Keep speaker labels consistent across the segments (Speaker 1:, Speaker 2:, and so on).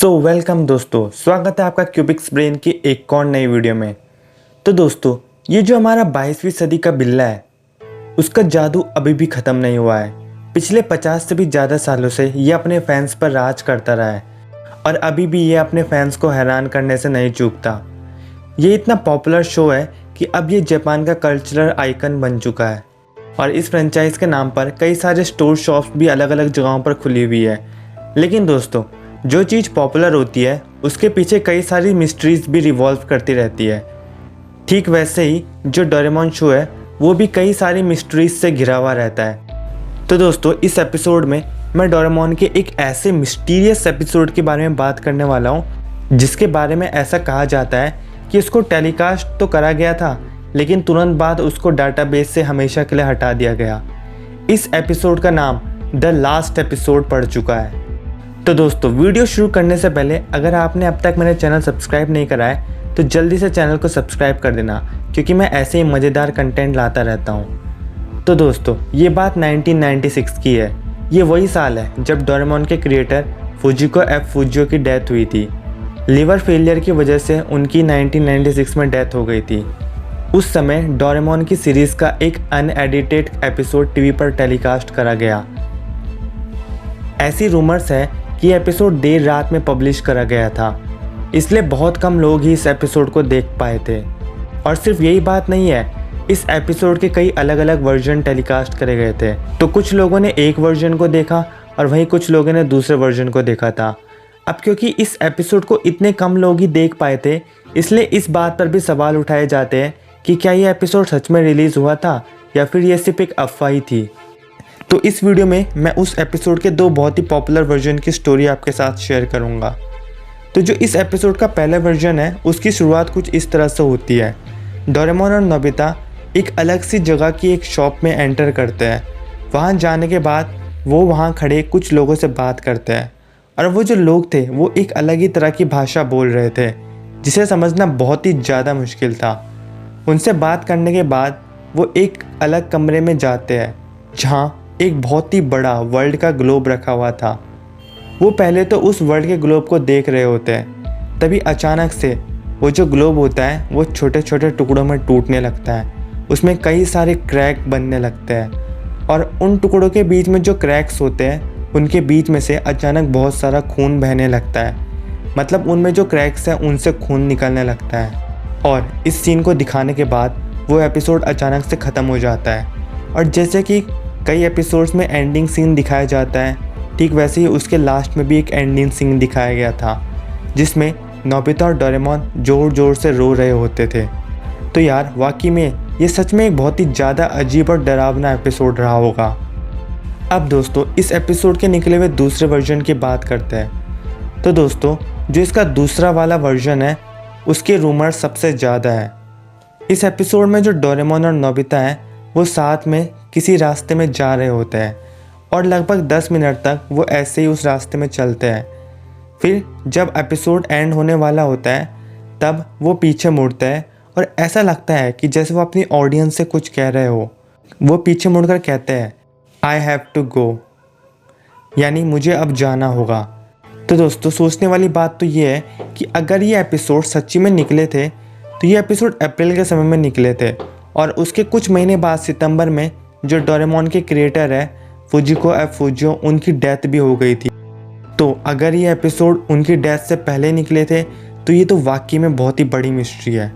Speaker 1: So welcome दोस्तों, स्वागत है आपका क्यूबिक्स ब्रेन की एक और नई वीडियो में। तो दोस्तों, ये जो हमारा 22वीं सदी का बिल्ला है, उसका जादू अभी भी ख़त्म नहीं हुआ है। पिछले 50 से भी ज़्यादा सालों से ये अपने फैंस पर राज करता रहा है और अभी भी ये अपने फैंस को हैरान करने से नहीं चूकता। ये इतना पॉपुलर शो है कि अब ये जापान का कल्चरल आइकन बन चुका है और इस फ्रेंचाइज के नाम पर कई सारे स्टोर शॉप्स भी अलग अलग जगहों पर खुली हुई है। लेकिन दोस्तों, जो चीज़ पॉपुलर होती है उसके पीछे कई सारी मिस्ट्रीज भी रिवॉल्व करती रहती है। ठीक वैसे ही जो डोरेमोन शो है वो भी कई सारी मिस्ट्रीज से घिरा हुआ रहता है। तो दोस्तों, इस एपिसोड में मैं डोरेमोन के एक ऐसे मिस्टीरियस एपिसोड के बारे में बात करने वाला हूँ जिसके बारे में ऐसा कहा जाता है कि उसको टेलीकास्ट तो करा गया था, लेकिन तुरंत बाद उसको डाटाबेस से हमेशा के लिए हटा दिया गया। इस एपिसोड का नाम द लास्ट एपिसोड पड़ चुका है। तो दोस्तों, वीडियो शुरू करने से पहले अगर आपने अब तक मेरा चैनल सब्सक्राइब नहीं करा है तो जल्दी से चैनल को सब्सक्राइब कर देना, क्योंकि मैं ऐसे ही मज़ेदार कंटेंट लाता रहता हूँ। तो दोस्तों, ये बात 1996 की है। ये वही साल है जब डोरेमोन के क्रिएटर फुजिको एफ फुजियो की डेथ हुई थी। लीवर फेलियर की वजह से उनकी 1996 में डेथ हो गई थी। उस समय डोरेमोन की सीरीज़ का एक अनएडिटेड एपिसोड टीवी पर टेलीकास्ट करा गया। ऐसी रूमर्स है कि एपिसोड देर रात में पब्लिश करा गया था, इसलिए बहुत कम लोग ही इस एपिसोड को देख पाए थे। और सिर्फ यही बात नहीं है, इस एपिसोड के कई अलग अलग वर्जन टेलीकास्ट करे गए थे। तो कुछ लोगों ने एक वर्जन को देखा और वहीं कुछ लोगों ने दूसरे वर्जन को देखा था। अब क्योंकि इस एपिसोड को इतने कम लोग ही देख पाए थे, इसलिए इस बात पर भी सवाल उठाए जाते हैं कि क्या ये एपिसोड सच में रिलीज़ हुआ था या फिर ये सिर्फ एक अफवाह ही थी। तो इस वीडियो में मैं उस एपिसोड के दो बहुत ही पॉपुलर वर्जन की स्टोरी आपके साथ शेयर करूंगा। तो जो इस एपिसोड का पहला वर्जन है उसकी शुरुआत कुछ इस तरह से होती है। डोरेमोन और नोबिता एक अलग सी जगह की एक शॉप में एंटर करते हैं। वहाँ जाने के बाद वो वहाँ खड़े कुछ लोगों से बात करते हैं और वो जो लोग थे वो एक अलग ही तरह की भाषा बोल रहे थे जिसे समझना बहुत ही ज़्यादा मुश्किल था। उनसे बात करने के बाद वो एक अलग कमरे में जाते हैं जहाँ एक बहुत ही बड़ा वर्ल्ड का ग्लोब रखा हुआ था। वो पहले तो उस वर्ल्ड के ग्लोब को देख रहे होते हैं, तभी अचानक से वो जो ग्लोब होता है वो छोटे छोटे टुकड़ों में टूटने लगता है। उसमें कई सारे क्रैक बनने लगते हैं और उन टुकड़ों के बीच में जो क्रैक्स होते हैं उनके बीच में से अचानक बहुत सारा खून बहने लगता है। मतलब उनमें जो क्रैक्स हैं उनसे खून निकलने लगता है। और इस सीन को दिखाने के बाद वो एपिसोड अचानक से ख़त्म हो जाता है। और जैसे कि कई एपिसोड्स में एंडिंग सीन दिखाया जाता है, ठीक वैसे ही उसके लास्ट में भी एक एंडिंग सीन दिखाया गया था जिसमें नोबिता और डोरेमोन ज़ोर ज़ोर से रो रहे होते थे। तो यार, वाकई में ये सच में एक बहुत ही ज़्यादा अजीब और डरावना एपिसोड रहा होगा। अब दोस्तों, इस एपिसोड के निकले हुए दूसरे वर्जन की बात करते हैं। तो दोस्तों, जो इसका दूसरा वाला वर्जन है उसके रूमर सबसे ज़्यादा है। इस एपिसोड में जो डोरेमोन और नोबिता हैं वो साथ में किसी रास्ते में जा रहे होते हैं और लगभग 10 मिनट तक वो ऐसे ही उस रास्ते में चलते हैं। फिर जब एपिसोड एंड होने वाला होता है तब वो पीछे मुड़ते हैं और ऐसा लगता है कि जैसे वो अपनी ऑडियंस से कुछ कह रहे हो। वो पीछे मुड़कर कहते हैं, आई हैव टू गो, यानी मुझे अब जाना होगा। तो दोस्तों, सोचने वाली बात तो ये है कि अगर ये एपिसोड सच्ची में निकले थे तो ये एपिसोड अप्रैल के समय में निकले थे और उसके कुछ महीने बाद सितंबर में जो डोरेमोन के क्रिएटर है फुजिको एफ फुजियो, उनकी डेथ भी हो गई थी। तो अगर ये एपिसोड उनकी डेथ से पहले निकले थे तो ये तो वाकई में बहुत ही बड़ी मिस्ट्री है।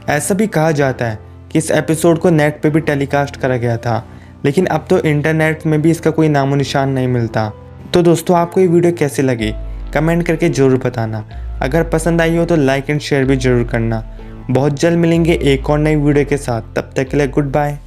Speaker 1: ऐसा भी कहा जाता है कि इस एपिसोड को नेट पे भी टेलीकास्ट करा गया था, लेकिन अब तो इंटरनेट में भी इसका कोई नामो निशान नहीं मिलता। तो दोस्तों, आपको ये वीडियो कैसी लगी कमेंट करके ज़रूर बताना। अगर पसंद आई हो तो लाइक एंड शेयर भी ज़रूर करना। बहुत जल्द मिलेंगे एक और नई वीडियो के साथ, तब तक के लिए गुड बाय।